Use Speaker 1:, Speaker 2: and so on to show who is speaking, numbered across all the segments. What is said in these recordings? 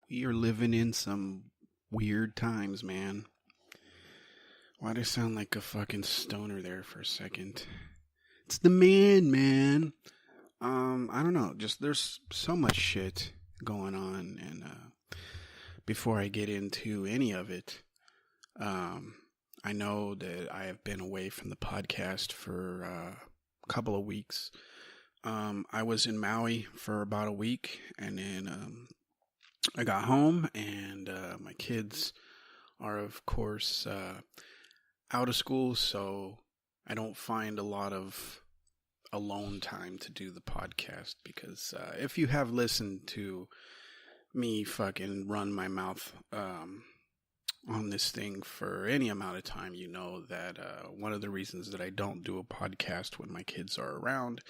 Speaker 1: We are living in some weird times, man. Why'd I sound like a fucking stoner there for a second? It's the man. I don't know. Just there's so much shit going on, and before I get into any of it, I know that I have been away from the podcast for a couple of weeks. I was in Maui for about a week, and then I got home, and my kids are, of course, out of school, so I don't find a lot of alone time to do the podcast because if you have listened to me fucking run my mouth on this thing for any amount of time, you know that one of the reasons that I don't do a podcast when my kids are around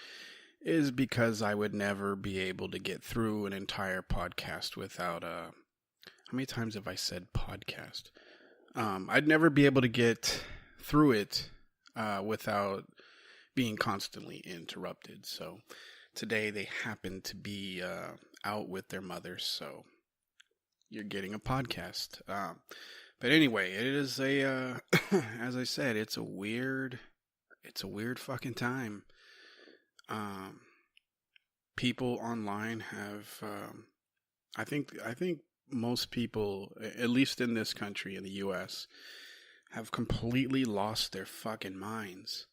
Speaker 1: is because I would never be able to get through an entire podcast without how many times have I said podcast? I'd never be able to get through it without being constantly interrupted. So today they happen to be out with their mothers, so you're getting a podcast. But anyway, it is a as I said, it's a weird fucking time. People online have, I think most people, at least in this country, in the U.S., have completely lost their fucking minds.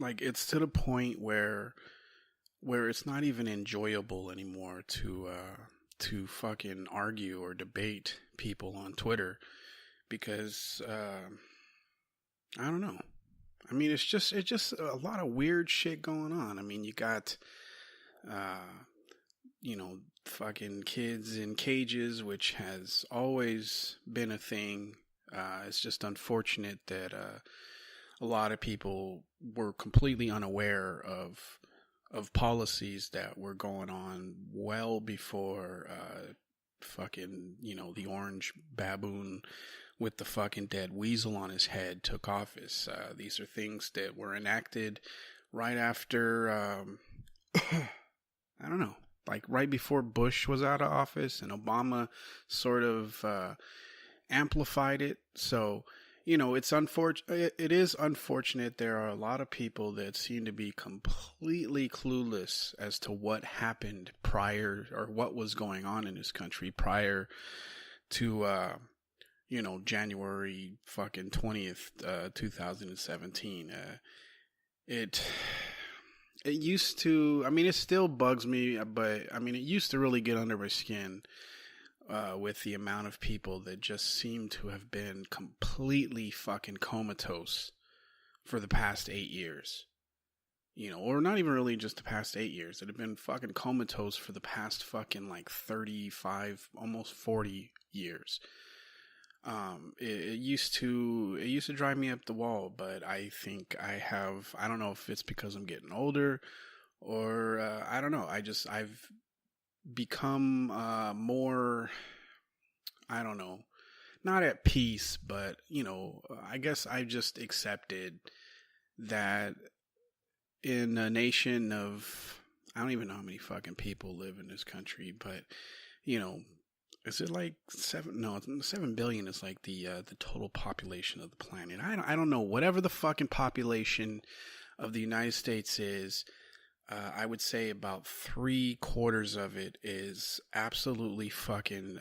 Speaker 1: Like it's to the point where it's not even enjoyable anymore to fucking argue or debate people on Twitter because I don't know. I mean, it's just a lot of weird shit going on. I mean, you got, fucking kids in cages, which has always been a thing. It's just unfortunate that a lot of people were completely unaware of policies that were going on well before the orange baboon with the fucking dead weasel on his head took office. These are things that were enacted right after, I don't know, like right before Bush was out of office, and Obama sort of amplified it. So, it's unfortunate. It is unfortunate. There are a lot of people that seem to be completely clueless as to what happened prior, or what was going on in this country prior to, January fucking 20th, 2017. It used to, I mean, it still bugs me, but I mean, it used to really get under my skin with the amount of people that just seem to have been completely fucking comatose for the past 8 years. Or not even really just the past 8 years. That have been fucking comatose for the past fucking like 35, almost 40 years. It used to drive me up the wall, but I think I don't know if it's because I'm getting older or, I don't know. I've become, more, I don't know, not at peace, but, I guess I've just accepted that in a nation of, I don't even know how many fucking people live in this country, but, is it like 7? No, 7 billion is like the total population of the planet. I don't know. Whatever the fucking population of the United States is, I would say about 3/4 of it is absolutely fucking,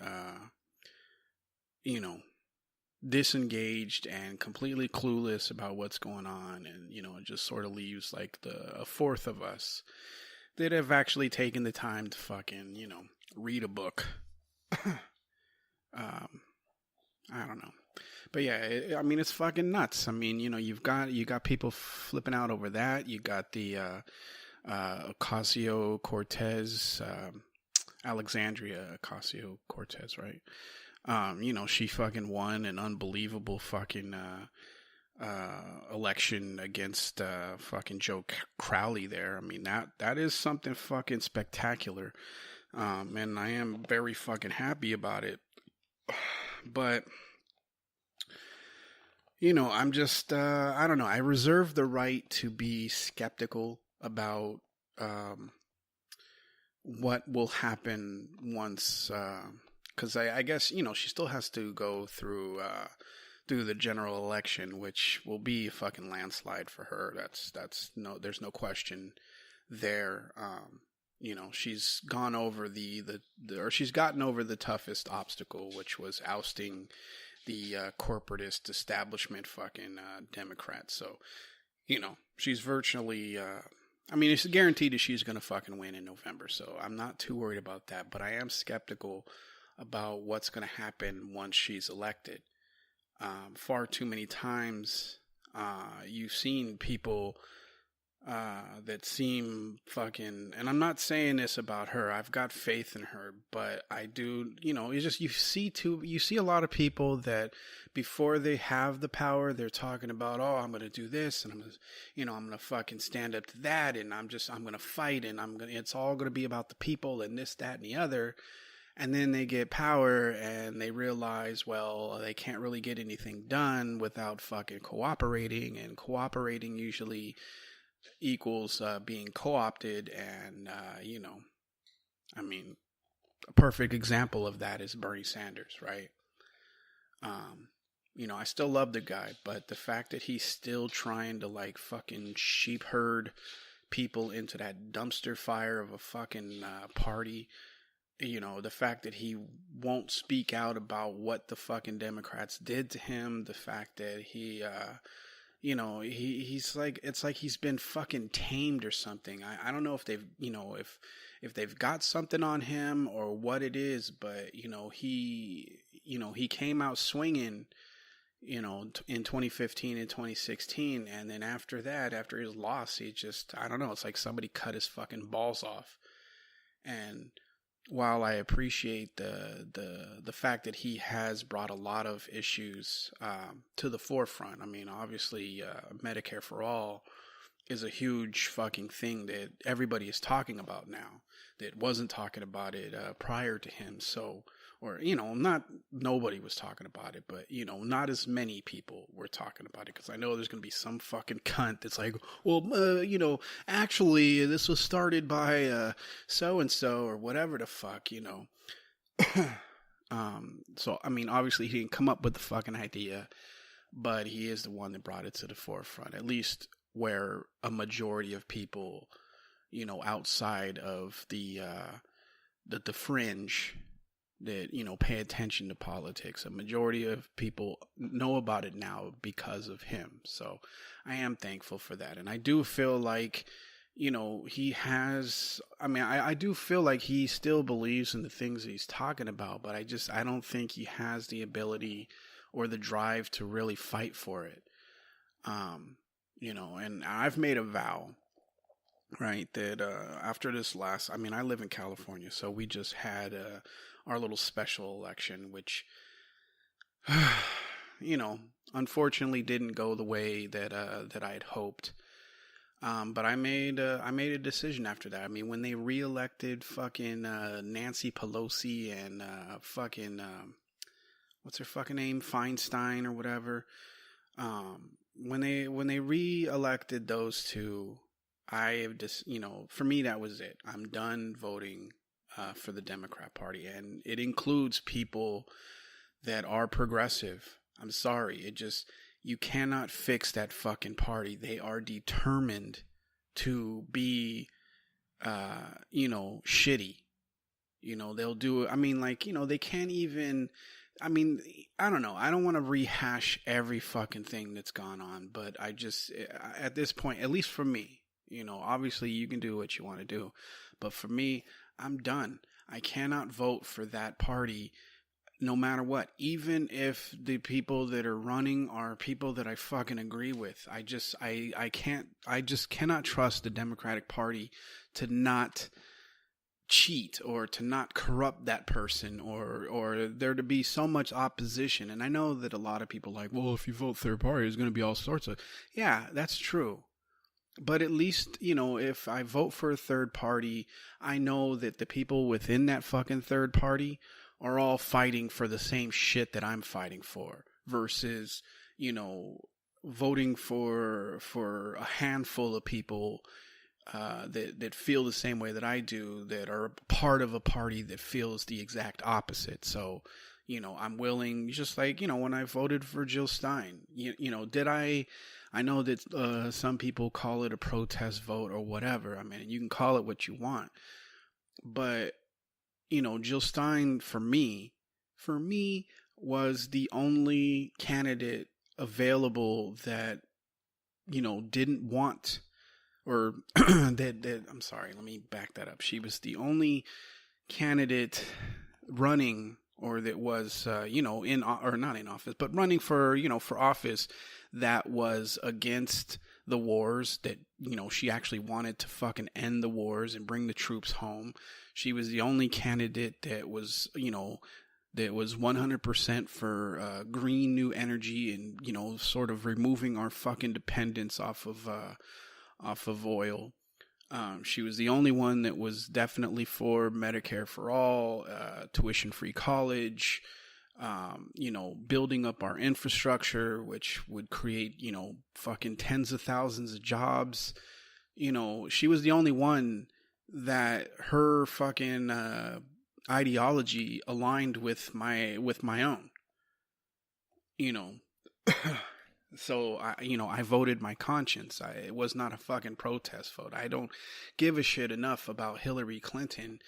Speaker 1: disengaged and completely clueless about what's going on, and it just sort of leaves like a fourth of us that have actually taken the time to fucking read a book. I don't know, but yeah, I mean, it's fucking nuts. I mean, you got people flipping out over that. You got the Ocasio-Cortez, Alexandria Ocasio-Cortez, right? She fucking won an unbelievable fucking election against fucking Joe Crowley there. I mean, that is something fucking spectacular. And I am very fucking happy about it. But, I'm just, I don't know. I reserve the right to be skeptical about what will happen once, because I guess, she still has to go through the general election, which will be a fucking landslide for her. That's no, there's no question there. She's gone over or she's gotten over the toughest obstacle, which was ousting the corporatist establishment fucking Democrats. So, she's virtually, it's guaranteed that she's going to fucking win in November. So I'm not too worried about that, but I am skeptical about what's going to happen once she's elected. Far too many times, you've seen people that seem fucking, and I'm not saying this about her. I've got faith in her, but I do, it's just you see a lot of people that before they have the power, they're talking about, oh, I'm going to do this, and I'm going to fucking stand up to that, and I'm going to fight, and it's all going to be about the people and this, that, and the other. And then they get power and they realize, well, they can't really get anything done without fucking cooperating, and cooperating usually equals being co-opted. And, a perfect example of that is Bernie Sanders, right? I still love the guy, but the fact that he's still trying to like fucking sheep herd people into that dumpster fire of a fucking party, the fact that he won't speak out about what the fucking Democrats did to him, the fact that he, he's like, it's like he's been fucking tamed or something. I don't know if they've, if they've got something on him or what it is, but, he came out swinging, in 2015 and 2016. And then after that, after his loss, he just, I don't know, it's like somebody cut his fucking balls off. And while I appreciate the fact that he has brought a lot of issues to the forefront, obviously Medicare for All is a huge fucking thing that everybody is talking about now that wasn't talking about it prior to him. So, or, not nobody was talking about it, but, not as many people were talking about it, because I know there's going to be some fucking cunt that's like, well, actually, this was started by so-and-so or whatever the fuck, So, obviously he didn't come up with the fucking idea, but he is the one that brought it to the forefront, at least where a majority of people, outside of the fringe that, pay attention to politics, a majority of people know about it now because of him. So I am thankful for that. And I do feel like, he has, I do feel like he still believes in the things he's talking about, but I don't think he has the ability or the drive to really fight for it. And I've made a vow, right, that after this last, I live in California, so we just had our little special election, which, unfortunately didn't go the way that I had hoped. But I made a decision after that. When they reelected fucking Nancy Pelosi and fucking what's her fucking name, Feinstein or whatever, when they reelected those two, I have just, for me that was it. I'm done voting for the Democrat Party, and it includes people that are progressive. I'm sorry, you cannot fix that fucking party. They are determined to be, shitty. They'll do it. They can't even, I don't know. I don't want to rehash every fucking thing that's gone on, but at this point, at least for me, obviously you can do what you want to do, but for me, I'm done. I cannot vote for that party no matter what, even if the people that are running are people that I fucking agree with. I just cannot trust the Democratic Party to not cheat or to not corrupt that person, or there to be so much opposition. And I know that a lot of people are like, well, if you vote third party, there's going to be all sorts of, yeah, that's true. But at least, if I vote for a third party, I know that the people within that fucking third party are all fighting for the same shit that I'm fighting for, versus, voting for a handful of people that feel the same way that I do, that are part of a party that feels the exact opposite. So, I'm willing, just like, when I voted for Jill Stein, did I know that some people call it a protest vote or whatever. I mean, you can call it what you want. But, Jill Stein, for me, was the only candidate available that, didn't want, or that I'm sorry, let me back that up. She was the only candidate running, or that was, in, or not in office, but running for, for office, that was against the wars, that, she actually wanted to fucking end the wars and bring the troops home. She was the only candidate that was, that was 100% for green new energy and, sort of removing our fucking dependence off of oil. She was the only one that was definitely for Medicare for all, tuition-free college, building up our infrastructure, which would create, fucking tens of thousands of jobs. She was the only one that her fucking ideology aligned with my own. So I voted my conscience. It was not a fucking protest vote. I don't give a shit enough about Hillary Clinton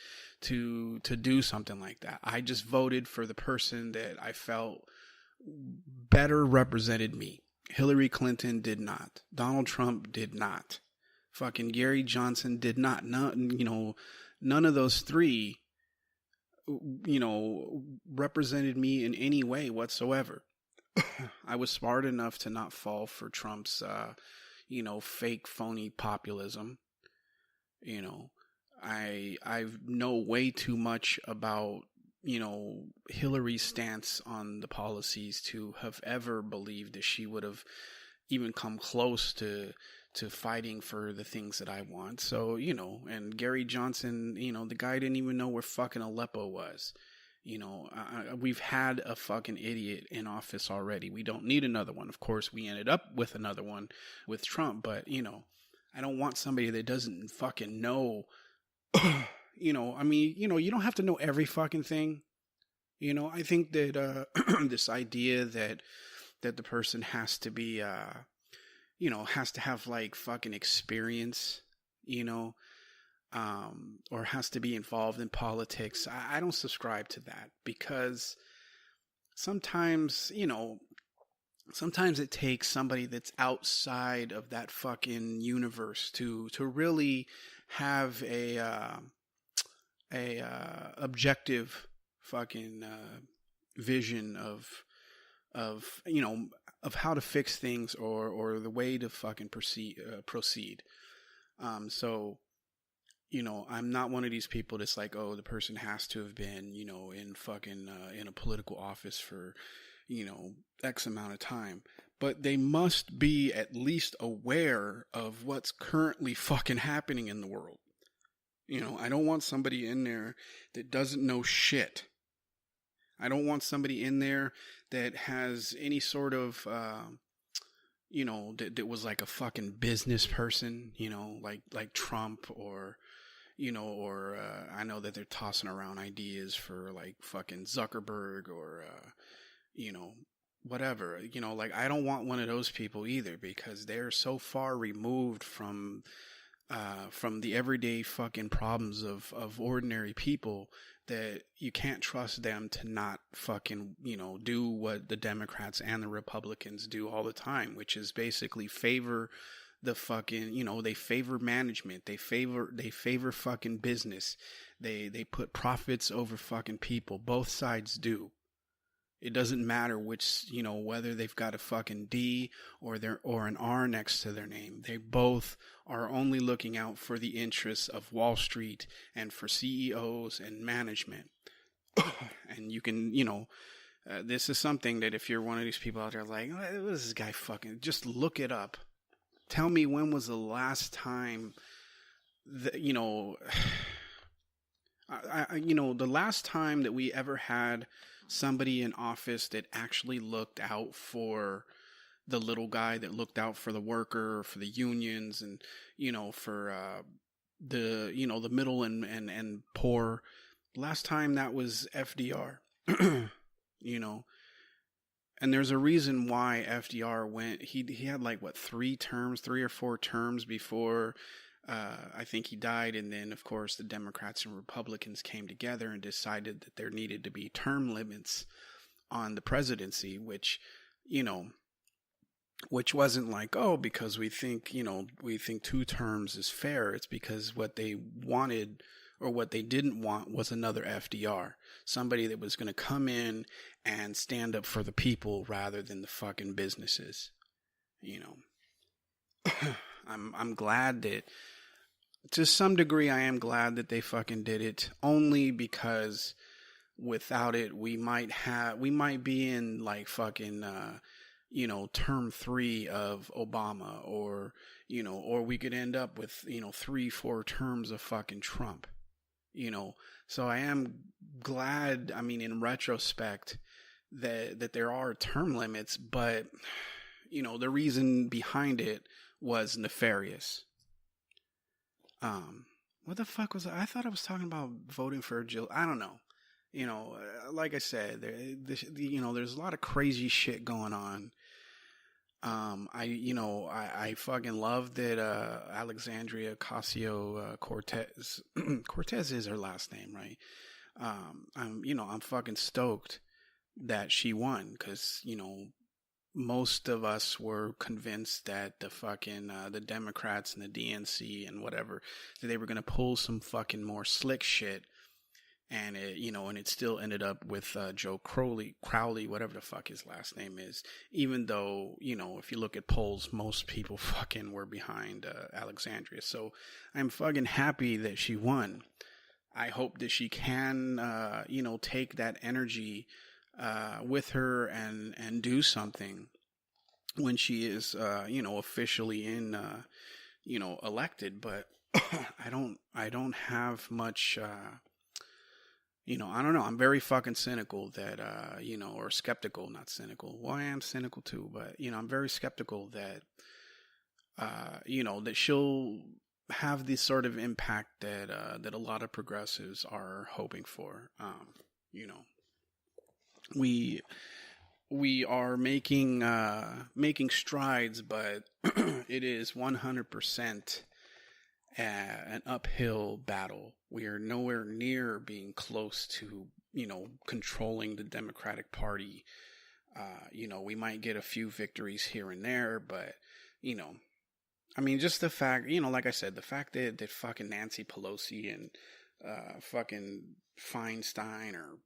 Speaker 1: to do something like that. I just voted for the person that I felt better represented me. Hillary Clinton did not. Donald Trump did not. Fucking Gary Johnson did not. None of those three, represented me in any way whatsoever. I was smart enough to not fall for Trump's, fake, phony populism. I know way too much about, Hillary's stance on the policies to have ever believed that she would have even come close to fighting for the things that I want. So, and Gary Johnson, the guy didn't even know where fucking Aleppo was. We've had a fucking idiot in office already. We don't need another one. Of course, we ended up with another one with Trump, but, I don't want somebody that doesn't fucking know, you don't have to know every fucking thing. I think that, this idea that the person has to be, has to have like fucking experience, or has to be involved in politics. I don't subscribe to that, because sometimes it takes somebody that's outside of that fucking universe to really have a objective fucking vision of how to fix things, or the way to fucking proceed. So, I'm not one of these people that's like, oh, the person has to have been, in fucking, in a political office for, X amount of time. But they must be at least aware of what's currently fucking happening in the world. I don't want somebody in there that doesn't know shit. I don't want somebody in there that has any sort of, that was like a fucking business person, like Trump, or, or I know that they're tossing around ideas for like fucking Zuckerberg, or, whatever, like I don't want one of those people either, because they're so far removed from the everyday fucking problems of ordinary people, that you can't trust them to not fucking, do what the Democrats and the Republicans do all the time, which is basically favor the fucking, they favor management. They favor fucking business. They put profits over fucking people. Both sides do. It doesn't matter which, whether they've got a fucking D or an R next to their name. They both are only looking out for the interests of Wall Street and for CEOs and management. And you can, this is something that if you're one of these people out there like, what is this guy fucking, just look it up. Tell me, when was the last time that, the last time that we ever had somebody in office that actually looked out for, the little guy that looked out for the worker, for the unions, and for the middle and poor. Last time that was FDR. you know, and there's a reason why FDR went. He had like what 3 or 4 terms before I think he died, and then of course the Democrats and Republicans came together and decided that there needed to be term limits on the presidency, which wasn't like, oh, because we think 2 terms is fair. It's because what they wanted or what they didn't want was another FDR, somebody that was going to come in and stand up for the people rather than the fucking businesses. I'm glad that, to some degree, I am glad that they fucking did it, only because without it, we might be in like fucking, term 3 of Obama, or we could end up with, 3-4 terms of fucking Trump, So I am glad, in retrospect, that there are term limits, but, the reason behind it was nefarious. What the fuck was I thought I was talking about voting for Jill. I don't know. Like I said, there's a lot of crazy shit going on. I fucking love that Alexandria Ocasio-Cortez Cortez is her last name, right? I'm fucking stoked that she won, because most of us were convinced that the fucking the Democrats and the DNC and whatever, that they were gonna pull some fucking more slick shit, and it still ended up with Joe Crowley, whatever the fuck his last name is. Even though if you look at polls, most people fucking were behind Alexandria. So I'm fucking happy that she won. I hope that she can take that energy with her and do something when she is officially in elected. But I don't have much I don't know. I'm very fucking cynical that or skeptical, not cynical. Well, I am cynical too, but I'm very skeptical that that she'll have the sort of impact that a lot of progressives are hoping for. We are making strides, but it is 100% an uphill battle. We are nowhere near being close to controlling the Democratic Party. We might get a few victories here and there, but just the fact, like I said, the fact that fucking Nancy Pelosi and fucking Feinstein, or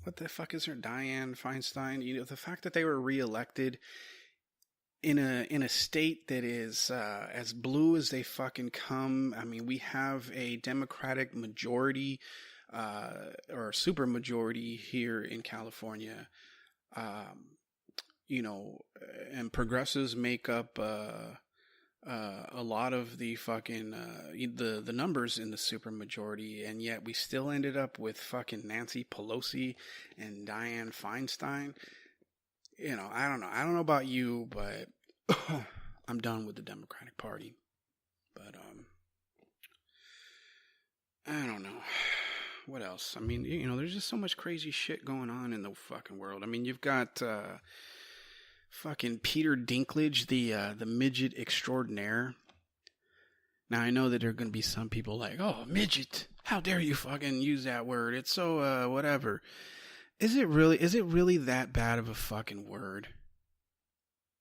Speaker 1: what the fuck is her, Dianne Feinstein, the fact that they were reelected in a state that is as blue as they fucking come. We have a Democratic majority or super majority here in California, and progressives make up a lot of the fucking the numbers in the super majority, and yet we still ended up with fucking Nancy Pelosi and Dianne Feinstein. I don't know. I don't know about you, but I'm done with the Democratic Party. But I don't know. What else? There's just so much crazy shit going on in the fucking world. You've got fucking Peter Dinklage, the midget extraordinaire. Now, I know that there are going to be some people like, oh, midget, how dare you fucking use that word? It's so whatever. Is it really that bad of a fucking word?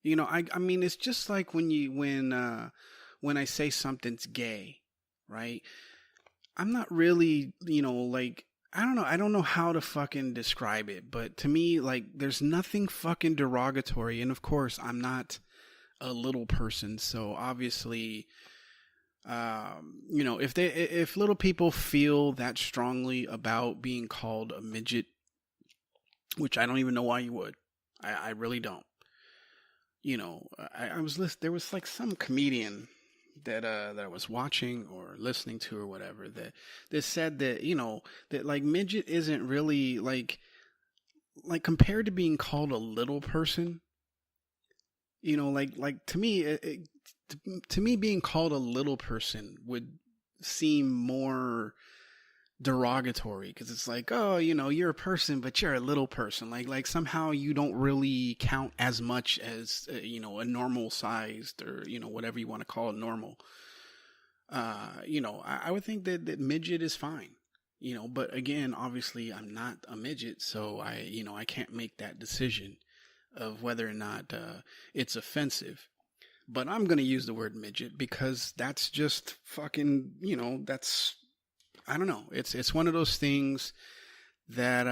Speaker 1: It's just like when I say something's gay, right? I'm not really, I don't know how to fucking describe it, but to me, there's nothing fucking derogatory. And of course, I'm not a little person, so obviously, if little people feel that strongly about being called a midget, which I don't even know why you would. I really don't. I was listening. There was like some comedian that I was watching or listening to or whatever that said that that midget isn't really like compared to being called a little person. like to me, to me, being called a little person would seem more derogatory because it's like, oh, you're a person, but you're a little person. Like somehow you don't really count as much as a normal sized or whatever you want to call it normal. I would think that midget is fine. But again, obviously, I'm not a midget, so I can't make that decision of whether or not it's offensive. But I'm going to use the word midget because that's just fucking, that's, I don't know. It's one of those things that,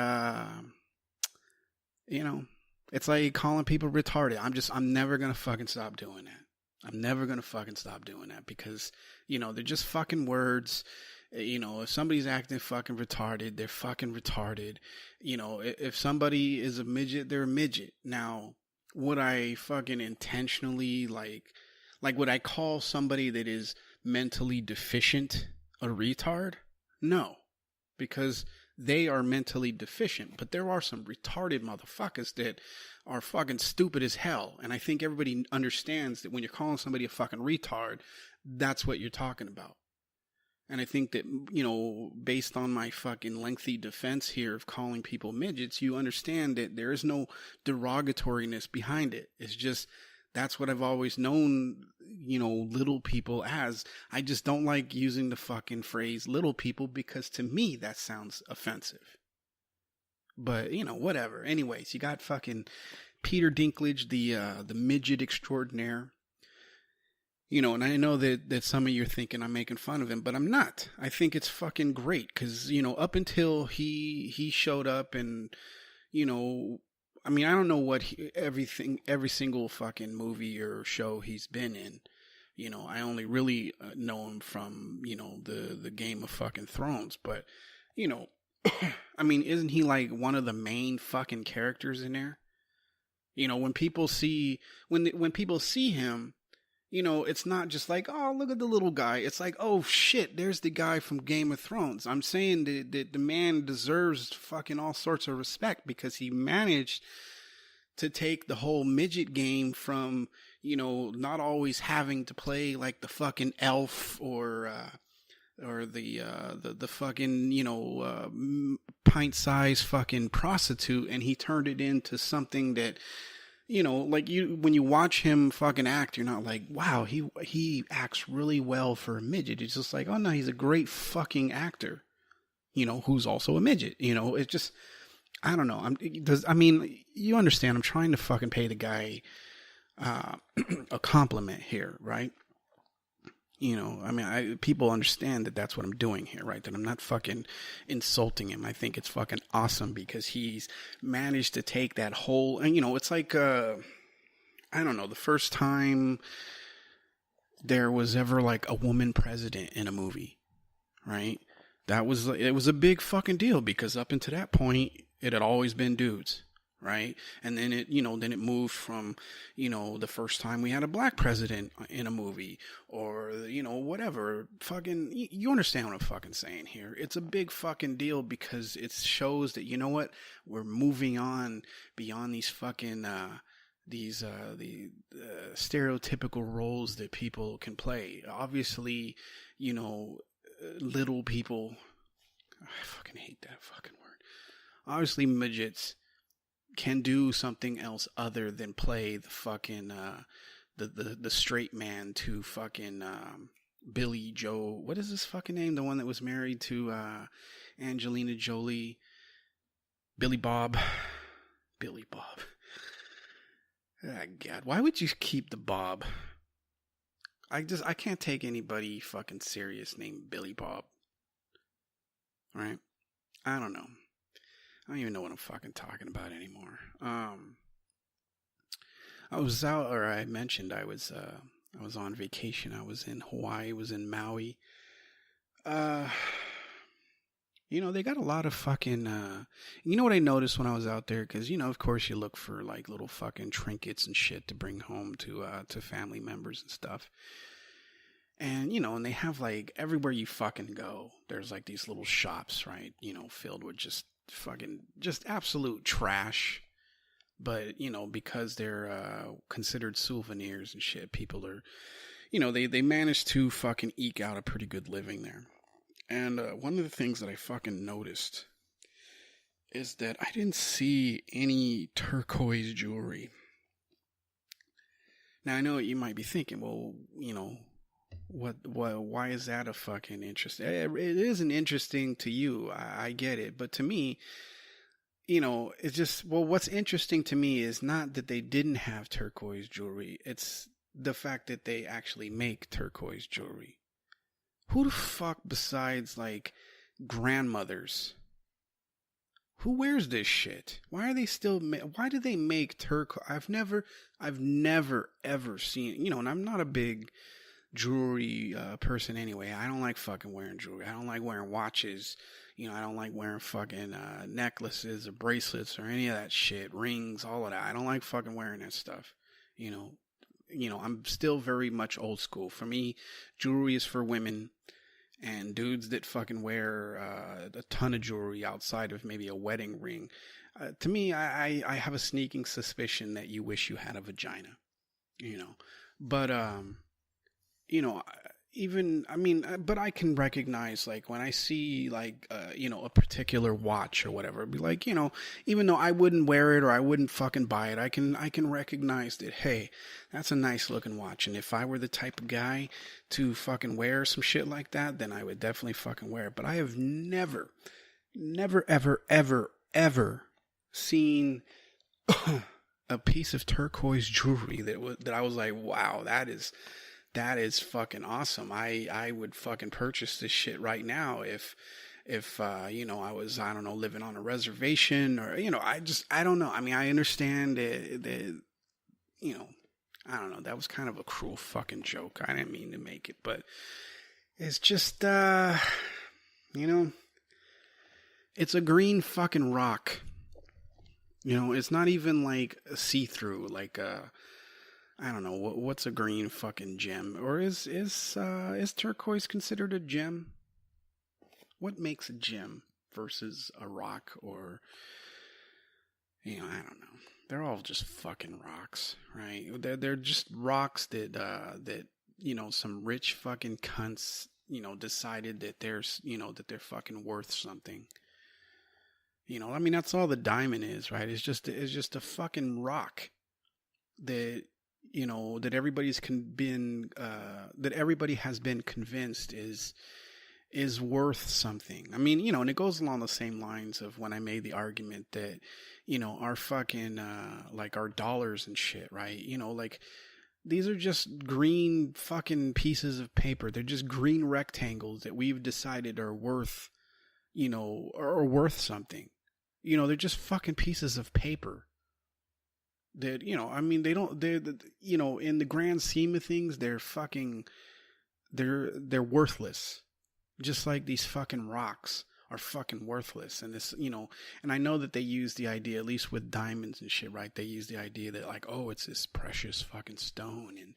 Speaker 1: you know, it's like calling people retarded. I'm never going to fucking stop doing that. I'm never going to fucking stop doing that because, they're just fucking words. If somebody's acting fucking retarded, they're fucking retarded. If somebody is a midget, they're a midget. Now, would I fucking intentionally would I call somebody that is mentally deficient a retard? No, because they are mentally deficient. But there are some retarded motherfuckers that are fucking stupid as hell. And I think everybody understands that when you're calling somebody a fucking retard, that's what you're talking about. And I think that, based on my fucking lengthy defense here of calling people midgets, you understand that there is no derogatoriness behind it. It's just, that's what I've always known, little people as. I just don't like using the fucking phrase little people because to me that sounds offensive. But, whatever. Anyways, you got fucking Peter Dinklage, the midget extraordinaire. And I know that some of you are thinking I'm making fun of him, but I'm not. I think it's fucking great because, up until he showed up and, I don't know what every single fucking movie or show he's been in. I only really know him from, the Game of fucking Thrones, but, isn't he like one of the main fucking characters in there? When people see him, it's not just like, oh, look at the little guy. It's like, oh shit, there's the guy from Game of Thrones. I'm saying that the man deserves fucking all sorts of respect because he managed to take the whole midget game from, not always having to play like the fucking elf or the fucking, pint-sized fucking prostitute, and he turned it into something that, when you watch him fucking act, you're not like, wow, he acts really well for a midget. It's just like, oh no, he's a great fucking actor, who's also a midget. It's just, I don't know. You understand, I'm trying to fucking pay the guy, a compliment here, right? People understand that that's what I'm doing here, right? That I'm not fucking insulting him. I think it's fucking awesome because he's managed to take that whole, and it's like, I don't know, the first time there was ever like a woman president in a movie, right? It was a big fucking deal because up until that point, it had always been dudes. Right. And then it moved from, the first time we had a black president in a movie or, whatever fucking, you understand what I'm fucking saying here. It's a big fucking deal because it shows that, we're moving on beyond these fucking, the stereotypical roles that people can play. Obviously, little people, I fucking hate that fucking word. Obviously midgets can do something else other than play the fucking the straight man to fucking Billy Joe. What is this fucking name? The one that was married to Angelina Jolie. Billy Bob. Billy Bob. Oh, God, why would you keep the Bob? I can't take anybody fucking serious named Billy Bob. Right? I don't know. I don't even know what I'm fucking talking about anymore. I was out, or I mentioned I was on vacation. I was in Hawaii. I was in Maui. They got a lot of fucking, what I noticed when I was out there? Because, of course you look for like little fucking trinkets and shit to bring home to family members and stuff. And, and they have like everywhere you fucking go, there's like these little shops, right? Filled with just fucking, just absolute trash. But, because they're considered souvenirs and shit, people are, they manage to fucking eke out a pretty good living there. And one of the things that I fucking noticed is that I didn't see any turquoise jewelry. Now, I know what you might be thinking, well, why is that a fucking interest? It isn't interesting to you. I get it. But to me, it's just, well, what's interesting to me is not that they didn't have turquoise jewelry. It's the fact that they actually make turquoise jewelry. Who the fuck besides, like, grandmothers? Who wears this shit? Why are they still, why do they make turquoise? I've never ever seen, and I'm not a big jewelry person anyway. I don't like fucking wearing jewelry. I don't like wearing watches. I don't like wearing fucking necklaces or bracelets or any of that shit, rings, all of that. I don't like fucking wearing that stuff. I'm still very much old school. For me, jewelry is for women and dudes that fucking wear a ton of jewelry outside of maybe a wedding ring. To me, I have a sneaking suspicion that you wish you had a vagina, but but I can recognize, like, when I see, like, a particular watch or whatever, it'd be like, even though I wouldn't wear it or I wouldn't fucking buy it, I can recognize that, hey, that's a nice looking watch. And if I were the type of guy to fucking wear some shit like that, then I would definitely fucking wear it. But I have never, ever, ever, ever seen a piece of turquoise jewelry that I was like, wow, that is fucking awesome. I would fucking purchase this shit right now if I was, I don't know, living on a reservation or, I don't know. I mean, I understand that I don't know. That was kind of a cruel fucking joke. I didn't mean to make it, but it's just, it's a green fucking rock. It's not even like see-through, like, I don't know, what's a green fucking gem? Or is turquoise considered a gem? What makes a gem versus a rock? Or, I don't know. They're all just fucking rocks, right? They're just rocks that some rich fucking cunts, decided that that they're fucking worth something. That's all the diamond is, right? It's just a fucking rock that that everybody has been convinced is worth something. And it goes along the same lines of when I made the argument that, our fucking, like our dollars and shit, right? Like, these are just green fucking pieces of paper. They're just green rectangles that we've decided are worth, are worth something. They're just fucking pieces of paper. That, they're in the grand scheme of things, they're worthless. Just like these fucking rocks are fucking worthless. And this, and I know that they use the idea, at least with diamonds and shit, right? They use the idea that, like, oh, it's this precious fucking stone. And,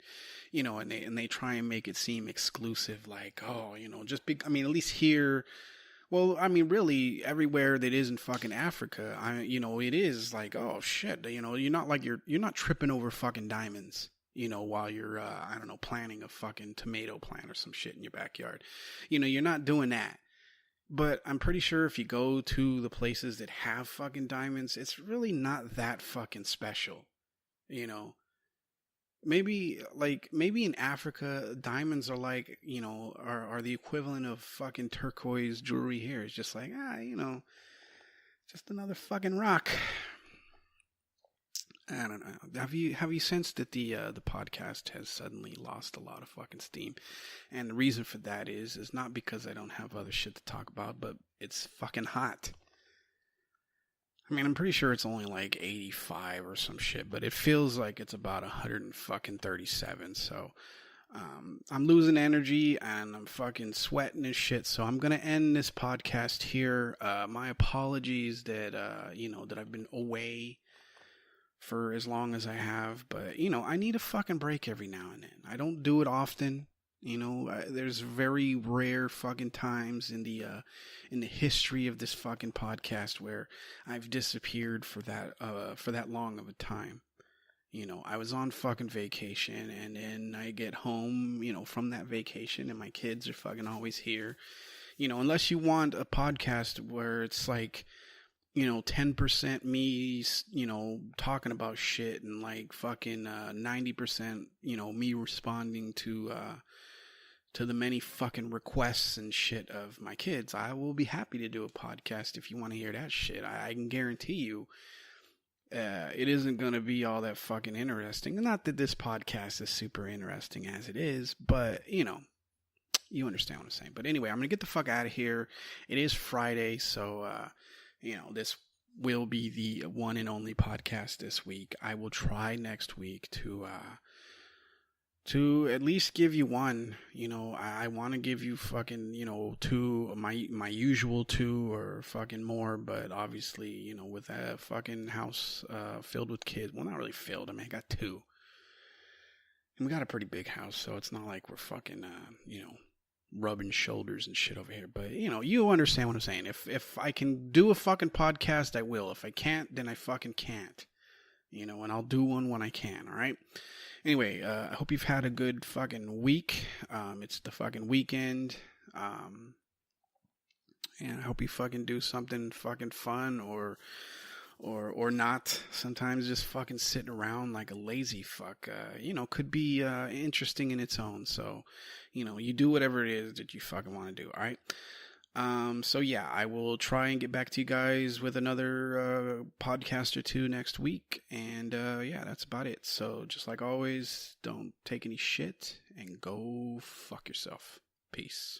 Speaker 1: and they try and make it seem exclusive, like, oh, at least here. Well, really, everywhere that isn't fucking Africa, it is like, oh shit, you're not tripping over fucking diamonds, while you're, I don't know, planting a fucking tomato plant or some shit in your backyard. You're not doing that. But I'm pretty sure if you go to the places that have fucking diamonds, it's really not that fucking special, Maybe in Africa, diamonds are like, are the equivalent of fucking turquoise jewelry here. It's just like, just another fucking rock. I don't know. Have you sensed that the podcast has suddenly lost a lot of fucking steam? And the reason for that is not because I don't have other shit to talk about, but it's fucking hot. I'm pretty sure it's only like 85 or some shit, but it feels like it's about 137. So, I'm losing energy and I'm fucking sweating and shit. So I'm going to end this podcast here. My apologies that, that I've been away for as long as I have, but I need a fucking break every now and then. I don't do it often. You know, there's very rare fucking times in the history of this fucking podcast where I've disappeared for that long of a time. You know, I was on fucking vacation, and then I get home, you know, from that vacation, and my kids are fucking always here. You know, unless you want a podcast where it's like, you know, 10% me, you know, talking about shit, and like fucking 90%, you know, me responding to the many fucking requests and shit of my kids, I will be happy to do a podcast if you want to hear that shit. I can guarantee you it isn't going to be all that fucking interesting. Not that this podcast is super interesting as it is, but, you know, you understand what I'm saying. But anyway, I'm going to get the fuck out of here. It is Friday, so, you know, this will be the one and only podcast this week. I will try next week to at least give you one. You know, I want to give you fucking, you know, two, my usual two or fucking more, but obviously, you know, with that fucking house filled with kids, well, not really filled, I mean, I got two, and we got a pretty big house, so it's not like we're fucking, you know, rubbing shoulders and shit over here, but, you know, you understand what I'm saying. If I can do a fucking podcast, I will. If I can't, then I fucking can't, you know, and I'll do one when I can, alright? Anyway, I hope you've had a good fucking week. It's the fucking weekend. And I hope you fucking do something fucking fun or not. Sometimes just fucking sitting around like a lazy fuck, you know, could be interesting in its own. So, you know, you do whatever it is that you fucking want to do, alright? So yeah, I will try and get back to you guys with another podcast or two next week, and yeah, that's about it. So just like always, don't take any shit and go fuck yourself. Peace.